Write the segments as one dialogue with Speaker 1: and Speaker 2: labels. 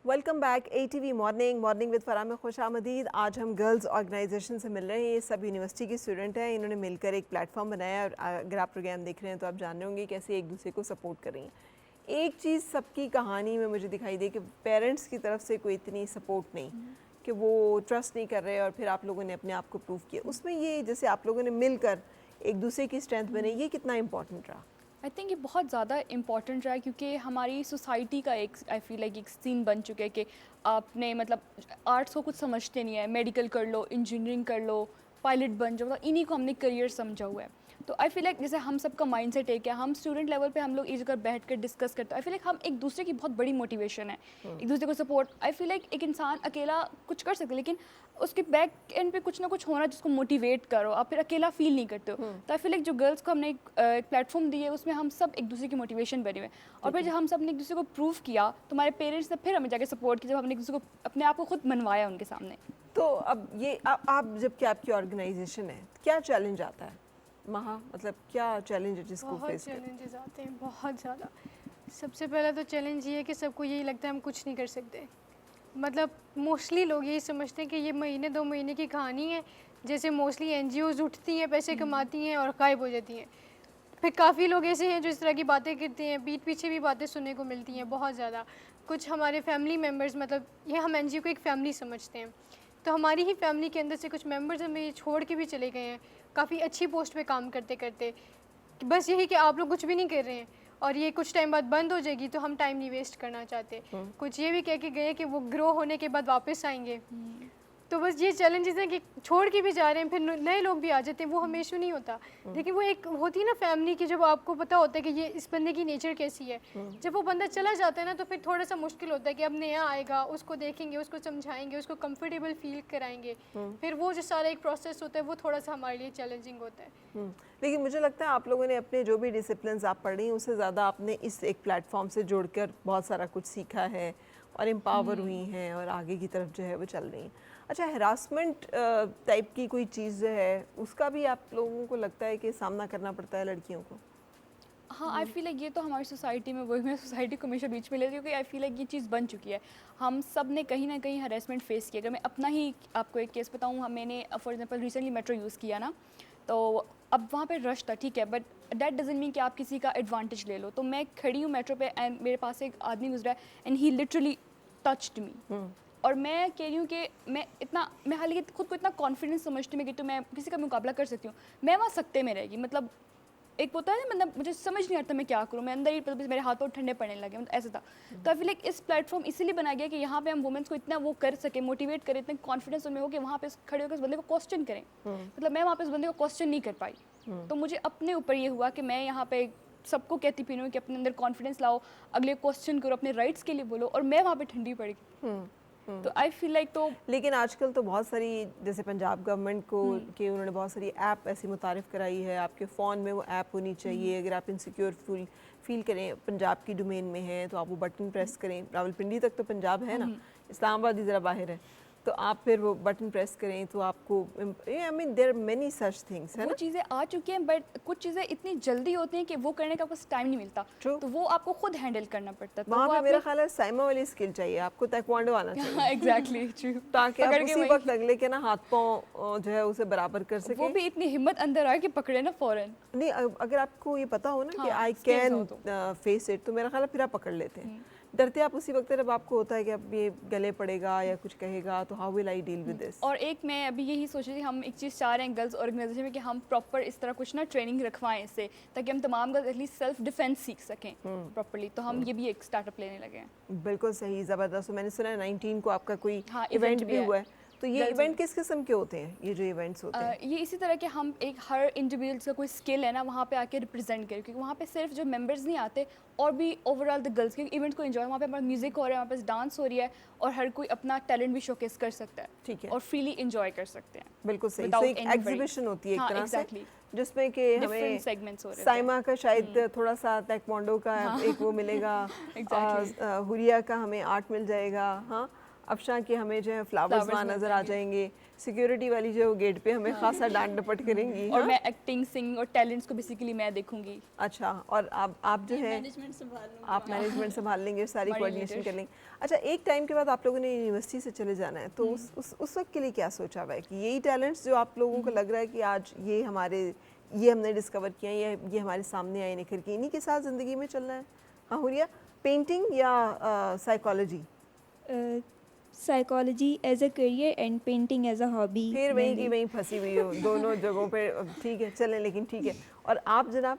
Speaker 1: Welcome back ATV morning with Farah में खुशामदीद। आज हम गर्ल्स ऑर्गेनाइजेशन से मिल रहे हैं। ये सब यूनिवर्सिटी के स्टूडेंट हैं। इन्होंने मिलकर एक प्लेटफॉर्म बनाया और अगर आप प्रोग्राम देख रहे हैं तो आप जान रहे होंगे कैसे एक दूसरे को सपोर्ट कर रही हैं। एक चीज़ सबकी कहानी में मुझे दिखाई दे कि पेरेंट्स की तरफ से कोई इतनी सपोर्ट नहीं कि वो ट्रस्ट नहीं कर रहे और फिर आप लोगों ने अपने आप को प्रूव किया। उसमें ये जैसे आप लोगों ने मिलकर एक दूसरे की स्ट्रेंथ बने, ये कितना इम्पोर्टेंट रहा?
Speaker 2: आई थिंक ये बहुत ज़्यादा इम्पॉर्टेंट रहा है क्योंकि हमारी सोसाइटी का एक आई फील लाइक एक सीन बन चुका है कि आपने मतलब आर्ट्स को कुछ समझते नहीं है, मेडिकल कर लो, इंजीनियरिंग कर लो, पायलट बन जाओ, मतलब इन्हीं को हमने करियर समझा हुआ है। तो आई फील लाइक जैसे हम सबका माइंड सेट एक है, हम स्टूडेंट लेवल पे हम लोग एक जगह बैठ कर डिस्कस करते हैं। आई फील लाइक हम एक दूसरे की बहुत बड़ी मोटिवेशन है, एक दूसरे को सपोर्ट। आई फील लाइक एक इंसान अकेला कुछ कर सकते लेकिन उसके बैक एंड पे कुछ ना कुछ होना जिसको मोटिवेट करो, आप फिर अकेला फील नहीं करते हो। तो आई फील लाइक जो गर्ल्स को हमने एक प्लेटफॉर्म दी है उसमें हम सब एक दूसरे की मोटिवेशन बने हुए हैं। और फिर जब हम सब ने एक दूसरे को प्रूव किया तो हमारे पेरेंट्स ने फिर हमें जाके सपोर्ट किया, जब हमने एक दूसरे को अपने आप को खुद मनवाया उनके सामने।
Speaker 1: तो अब ये आप जबकि आपकी ऑर्गेनाइजेशन है, क्या चैलेंज आता है महा? मतलब क्या चैलेंज है जिसको
Speaker 3: बहुत
Speaker 1: फेस करें?
Speaker 3: चैलेंजेस आते हैं, बहुत ज़्यादा। सबसे पहला तो चैलेंज ये है कि सबको यही लगता है हम कुछ नहीं कर सकते। मतलब मोस्टली लोग यही समझते हैं कि ये महीने 2 महीने की कहानी है। जैसे मोस्टली एनजीओज उठती हैं, पैसे कमाती हैं और गायब हो जाती हैं। फिर काफ़ी लोग ऐसे हैं जो इस तरह की बातें करते हैं, पीठ पीछे भी बातें सुनने को मिलती हैं बहुत ज़्यादा। कुछ हमारे फैमिली मेम्बर्स, मतलब ये हम एनजीओ को एक फ़ैमिली समझते हैं, तो हमारी ही फैमिली के अंदर से कुछ मेंबर्स हमें ये छोड़ के भी चले गए हैं काफ़ी अच्छी पोस्ट पे काम करते करते। बस यही कि आप लोग कुछ भी नहीं कर रहे हैं और ये कुछ टाइम बाद बंद हो जाएगी, तो हम टाइम नहीं वेस्ट करना चाहते। कुछ ये भी कह के गए कि वो ग्रो होने के बाद वापस आएंगे। तो बस ये चैलेंजेस हैं कि छोड़ के भी जा रहे हैं, फिर नए लोग भी आ जाते हैं। वो हमेशा नहीं होता, लेकिन वो एक होती है ना फैमिली की, जब आपको पता होता है कि ये इस बंदे की नेचर कैसी है। जब वो बंदा चला जाता है ना, तो फिर थोड़ा सा मुश्किल होता है कि अब नया आएगा, उसको देखेंगे, उसको समझाएंगे, उसको कंफर्टेबल फील कराएंगे। फिर वो जो सारा एक प्रोसेस होता है वो थोड़ा सा हमारे लिए चैलेंजिंग होता है।
Speaker 1: लेकिन मुझे लगता है आप लोगों ने अपने जो भी डिसिप्लिन आप पढ़ रही हैं उससे ज़्यादा आपने इस एक प्लेटफॉर्म से जुड़कर बहुत सारा कुछ सीखा है और एम्पावर हुई हैं और आगे की तरफ जो है वो चल रही हैं। अच्छा, हरासमेंट टाइप की कोई चीज़ है उसका भी आप लोगों को लगता है कि सामना करना पड़ता है लड़कियों को?
Speaker 2: हाँ, आई फील लाइक ये तो हमारी सोसाइटी में, वही मैं सोसाइटी को हमेशा बीच में लेती हूँ, क्योंकि आई फील लाइक ये चीज़ बन चुकी है। हम सब ने कहीं ना कहीं हरेसमेंट फेस किया। अगर मैं अपना ही आपको एक केस बताऊँ, मैंने for example recently metro use किया ना, तो अब वहाँ पे रश था, ठीक है, बट दैट डजंट मीन कि आप किसी का एडवांटेज ले लो। तो मैं खड़ी हूँ मेट्रो पे एंड मेरे पास एक आदमी गुजरा है एंड ही लिटरली टच्ड मी। और मैं कह रही हूँ कि मैं हालांकि खुद को इतना कॉन्फिडेंस समझती हूँ कि तो मैं किसी का मुकाबला कर सकती हूँ, मैं वहाँ सकते में रहेगी। मतलब एक होता है, मतलब मुझे समझ नहीं आता मैं क्या करूँ, मैं अंदर ही मेरे हाथ पाँव ठंडे पड़ने लगे, मतलब ऐसा था। तो आई फील लाइक इस प्लेटफॉर्म इसीलिए बनाया गया कि यहाँ पे हम वुमेन्स को इतना वो कर सके, मोटिवेट करें, इतने कॉन्फिडेंस उनमें हो कि वहाँ पे खड़े होकर उस बंदे को क्वेश्चन करें। मतलब मैं वहाँ पे उस बंदे को क्वेश्चन नहीं कर पाई, तो मुझे अपने ऊपर ये हुआ कि मैं यहाँ पे सबको कहती पी कि अपने अंदर कॉन्फिडेंस लाओ, अगले क्वेश्चन करो, अपने राइट्स के लिए बोलो, और मैं वहाँ पे ठंडी पड़ गई। तो आई फील लाइक तो
Speaker 1: लेकिन आजकल तो बहुत सारी, जैसे पंजाब गवर्नमेंट को कि उन्होंने बहुत सारी ऐप ऐसी मुतारिफ़ कराई है, आपके फ़ोन में वो ऐप होनी चाहिए। अगर आप इनसिक्योर फील करें, पंजाब की डोमेन में है तो आप वो बटन प्रेस करें। रावलपिंडी तक तो पंजाब है ना, इस्लामाबाद ही ज़रा बाहर है, तो आप फिर वो बटन प्रेस करें तो आपको, I mean there are many such things, है
Speaker 2: वो
Speaker 1: ना?
Speaker 2: चीज़ें आ चुकी हैं, बट कुछ चीज़ें इतनी जल्दी होती हैं कि वो करने का बस टाइम नहीं मिलता।
Speaker 1: True.
Speaker 2: तो वो आपको खुद हैंडल करना पड़ता है। तो
Speaker 1: वहाँ
Speaker 2: वो
Speaker 1: पे
Speaker 2: आप
Speaker 1: मेरा ख्याल है साइमा वाली स्किल चाहिए आपको, ताइक्वांडो आना चाहिए।
Speaker 2: एग्जैक्टली ट्रू,
Speaker 1: ताकि आप उसी वक्त अगले के ना हाथ पाँव जो है उसे बराबर कर सके।
Speaker 2: वो भी इतनी हिम्मत अंदर आए कि पकड़े ना फौरन।
Speaker 1: नहीं, अगर आपको ये पता हो ना कि
Speaker 2: हाँ,
Speaker 1: आई
Speaker 2: skills
Speaker 1: कैन
Speaker 2: हो तो।
Speaker 1: फेस इट, तो मेरा ख्याल है फिर आप पकड़ लेते हैं। डरते आप उसी वक्त जब आपको होता है कि अब ये गले पड़ेगा या कुछ कहेगा, तो how will I deal with this.
Speaker 2: और एक मैं अभी यही सोच रही थी, हम एक चीज़ चाह रहे हैं गर्ल्स ऑर्गेनाइजेशन में कि हम प्रॉपर इस तरह कुछ ना ट्रेनिंग रखवाएं इससे, ताकि हम तमाम गर्ल्स एटलीस्ट सेल्फ डिफेंस सीख सकें प्रॉपरली। तो हम ये भी एक स्टार्टअप लेने लगे हैं।
Speaker 1: बिल्कुल सही, ज़बरदस्त। मैंने सुना है 19 को आपका कोई
Speaker 2: हाँ,
Speaker 1: इवेंट भी
Speaker 2: है।
Speaker 1: हुआ है। तो ये
Speaker 2: Girls
Speaker 1: इवेंट किस किस्म के होते हैं, ये जो इवेंट्स होते हैं?
Speaker 2: ये इसी तरह के हम एक हर इंडिविजुअल्स का कोई स्किल है ना, वहाँ पे आके रिप्रेजेंट करें, क्योंकि वहाँ पे सिर्फ जो मेंबर्स नहीं आते, और भी ओवरऑल द गर्ल्स के इवेंट को एंजॉय, वहाँ पे हमारा म्यूजिक हो रहा है, वहाँ पे डांस हो रही है, और हर कोई अपना टैलेंट भी शोकेस कर सकता है।
Speaker 1: ठीक है,
Speaker 2: और फ्रीली एंजॉय कर सकते हैं।
Speaker 1: बिल्कुल सही।
Speaker 2: Without
Speaker 1: तो एक
Speaker 2: any
Speaker 1: एग्जीबिशन होती है एक
Speaker 2: हाँ,
Speaker 1: तरह
Speaker 2: exactly.
Speaker 1: से, जिसमें कि हमें
Speaker 2: Different segments हो रहे
Speaker 1: साइमा का शायद थोड़ा सा ताइक्वांडो का एक वो मिलेगा,
Speaker 2: Exactly.
Speaker 1: हुरिया का हमें आर्ट मिल जाएगा, हाँ, अफशा के हमें जो है फ्लावर्स वहाँ नज़र आ जाएंगे, सिक्योरिटी वाली जो गेट पे हमें खासा डांट डपट करेंगी।
Speaker 2: और
Speaker 1: हाँ?
Speaker 2: मैं एक्टिंग, सिंग और टैलेंट्स को बेसिकली मैं देखूंगी।
Speaker 1: अच्छा, और आप जो है
Speaker 4: मैनेजमेंट संभाल लूँगी।
Speaker 1: आप मैनेजमेंट संभाल लेंगे, सारी
Speaker 2: हमारी
Speaker 1: कोऑर्डिनेशन
Speaker 2: leader।
Speaker 1: कर लेंगे। अच्छा, एक टाइम के बाद आप लोगों ने यूनिवर्सिटी से चले जाना है, तो उस वक्त के लिए क्या सोचा हुआ है कि यही टैलेंट्स जो आप लोगों को लग रहा है कि आज ये हमने डिस्कवर किया, ये हमारे सामने आए निखर के, इन्हीं के साथ ज़िंदगी में चलना है? हाँ हुरिया, पेंटिंग या psychology?
Speaker 5: Psychology as a career and painting as a hobby.
Speaker 1: फिर वहीं की वहीं फंसी हुई हो दोनों जगहों पे। ठीक है, चलें, लेकिन ठीक है। और आप जनाब,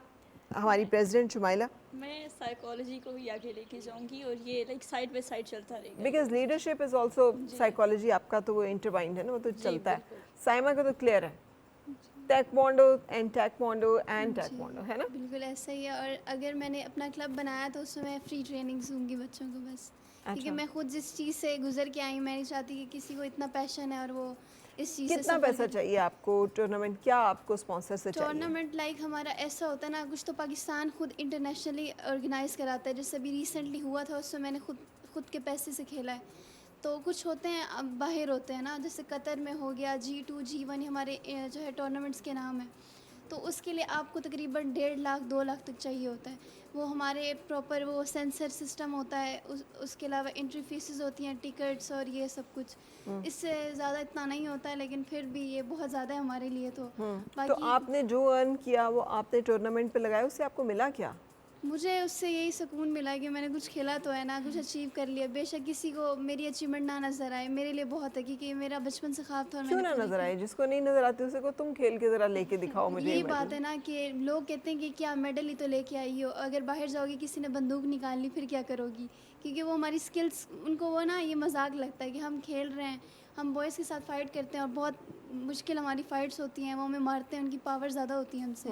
Speaker 1: हमारी प्रेसिडेंट शुमाइला?
Speaker 4: मैं साइकोलॉजी को भी आगे लेके जाऊंगी और ये लाइक साइड बाय साइड चलता रहेगा।
Speaker 1: Because leadership is also psychology, आपका तो वो इंटरवाइंड है ना, वो तो चलता है। साइमा का तो क्लियर है, टैekwondo है ना?
Speaker 6: बिल्कुल ऐसा ही है। और अगर मैंने अपना क्लब बनाया तो उसमें मैं फ्री ट्रेनिंग्स दूंगी बच्चों को बस। क्योंकि
Speaker 1: अच्छा।
Speaker 6: मैं खुद जिस चीज़ से गुजर के आई, मैं नहीं चाहती कि किसी को इतना पैशन है और वो इस चीज़ से
Speaker 1: कितना
Speaker 6: सफ़र
Speaker 1: पैसा
Speaker 6: करे।
Speaker 1: चाहिए आपको? टूर्नामेंट क्या आपको स्पॉन्सर से चाहिए?
Speaker 6: टूर्नामेंट लाइक हमारा ऐसा होता है ना, कुछ तो पाकिस्तान खुद इंटरनेशनली ऑर्गेनाइज कराता है, जैसे अभी रिसेंटली हुआ था उसमें मैंने खुद के पैसे से खेला है। तो कुछ होते हैं अब बाहर होते हैं ना, जैसे कतर में हो गया, G2 G1 हमारे जो है टूर्नामेंट्स के नाम है, तो उसके लिए आपको तकरीबन 1.5 लाख 2 लाख तक चाहिए होता है। वो हमारे प्रॉपर वो सेंसर सिस्टम होता है, उसके अलावा एंट्री फीसेस होती हैं, टिकट्स और ये सब कुछ। इससे ज़्यादा इतना नहीं होता है, लेकिन फिर भी ये बहुत ज़्यादा है हमारे लिए। तो
Speaker 1: तो आपने जो अर्न किया वो आपने टूर्नामेंट पे लगाया, उससे आपको मिला क्या?
Speaker 6: मुझे उससे यही सुकून मिला कि मैंने कुछ खेला तो है ना, कुछ अचीव कर लिया। बेशक किसी को मेरी अचीवमेंट ना नज़र आए, मेरे लिए बहुत है, क्योंकि मेरा बचपन से ख्वाब था और
Speaker 1: क्यों
Speaker 6: मैंने
Speaker 1: ना
Speaker 6: पूरी
Speaker 1: नजर
Speaker 6: की।
Speaker 1: आए? जिसको नहीं नजर आती उसे को तुम खेल के जरा लेके दिखाओ मुझे।
Speaker 6: यही
Speaker 1: ये
Speaker 6: बात
Speaker 1: medal।
Speaker 6: है ना कि लोग कहते हैं कि क्या मेडल ही तो लेके आई हो, अगर बाहर जाओगी किसी ने बंदूक निकाल ली फिर क्या करोगी? क्योंकि वो हमारी स्किल्स, उनको वो ना ये मजाक लगता है कि हम खेल रहे हैं, हम बॉयज़ के साथ फ़ाइट करते हैं और बहुत मुश्किल हमारी फ़ाइट्स होती हैं, वो हमें मारते हैं, उनकी पावर ज़्यादा होती है हमसे।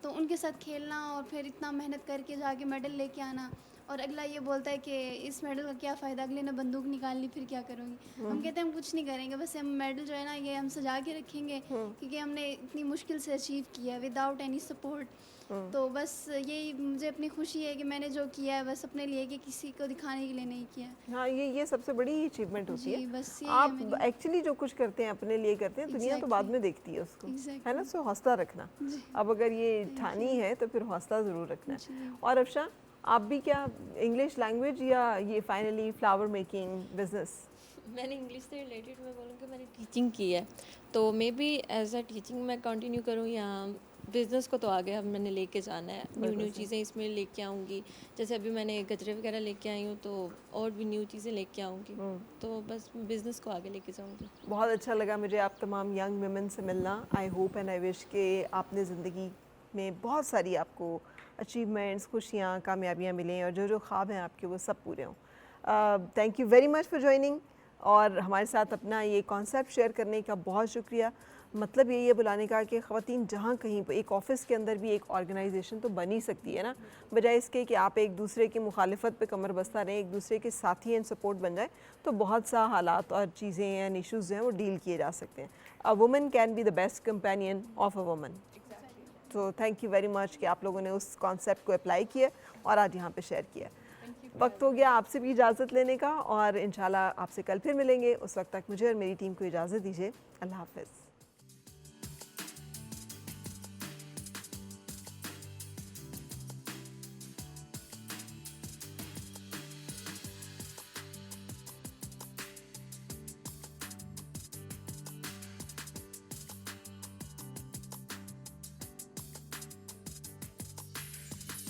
Speaker 6: तो उनके साथ खेलना और फिर इतना मेहनत करके जाके मेडल लेके आना, और अगला ये बोलता है कि इस मेडल का क्या फ़ायदा, अगले ने बंदूक निकाल ली फिर क्या करोगी? हम कहते हैं हम कुछ नहीं करेंगे, बस हम मेडल जो है ना ये हम सजा के रखेंगे, क्योंकि हमने इतनी मुश्किल से अचीव किया है विदाउट एनी सपोर्ट। तो बस यही मुझे अपनी खुशी है कि मैंने जो किया है बस अपने लिए, कि किसी को दिखाने के लिए नहीं किया है।
Speaker 1: हाँ, ये सबसे बड़ी अचीवमेंट होती
Speaker 6: जी,
Speaker 1: है।
Speaker 6: बस यही है
Speaker 1: आप
Speaker 6: मेरी।
Speaker 1: एक्चुअली जो कुछ करते हैं अपने लिए करते हैं, दुनिया तो बाद में देखती है उसको,
Speaker 6: Exactly.
Speaker 1: है ना? सो हौसला रखना। अब अगर ये ठानी है तो फिर हौसला ज़रूर रखना है। और अफशा, आप भी क्या इंग्लिश लैंग्वेज या ये फाइनली फ्लावर मेकिंग बिजनेस?
Speaker 4: मैंने इंग्लिश से रिलेटेड मैं बोलूँगी मैंने टीचिंग की है, तो maybe as a teaching मैं कंटिन्यू करूँ, या बिज़नेस को तो आगे अब मैंने लेके जाना है, न्यू चीज़ें इसमें लेके आऊँगी। जैसे अभी मैंने गजरे वगैरह लेके आई हूँ, तो और भी न्यू चीज़ें लेके आऊँगी, तो बस बिज़नेस को आगे लेके जाऊँगी।
Speaker 1: बहुत अच्छा लगा मुझे आप तमाम यंग वुमेन से मिलना। I hope and I wish कि आपने ज़िंदगी में बहुत सारी आपको अचीवमेंट्स, खुशियाँ, कामयाबियाँ मिलें और जो जो ख्वाब हैं आपके वो सब पूरे हों। Thank you very much for joining और हमारे साथ अपना ये कॉन्सेप्ट शेयर करने का बहुत शुक्रिया। मतलब यही है बुलाने का कि ख़वातीन जहाँ कहीं पर एक ऑफ़िस के अंदर भी एक ऑर्गेनाइजेशन तो बन ही सकती है ना, बजाय इसके कि आप एक दूसरे की मुखालिफत पे कमर बस्ता रहें, एक दूसरे के साथी एंड सपोर्ट बन जाए, तो बहुत सा हालात और चीज़ें एंड इश्यूज़ जो हैं वो डील किए जा सकते हैं। A woman can be the best companion of a woman. तो थैंक यू वेरी मच कि आप लोगों ने उस कॉन्सेप्ट को अप्लाई किया और आज यहाँ पे शेयर किया। वक्त हो गया आपसे भी इजाज़त लेने का और इंशाल्लाह आपसे कल फिर मिलेंगे। उस वक्त तक मुझे और मेरी टीम को इजाज़त दीजिए। अल्लाह हाफ़िज़।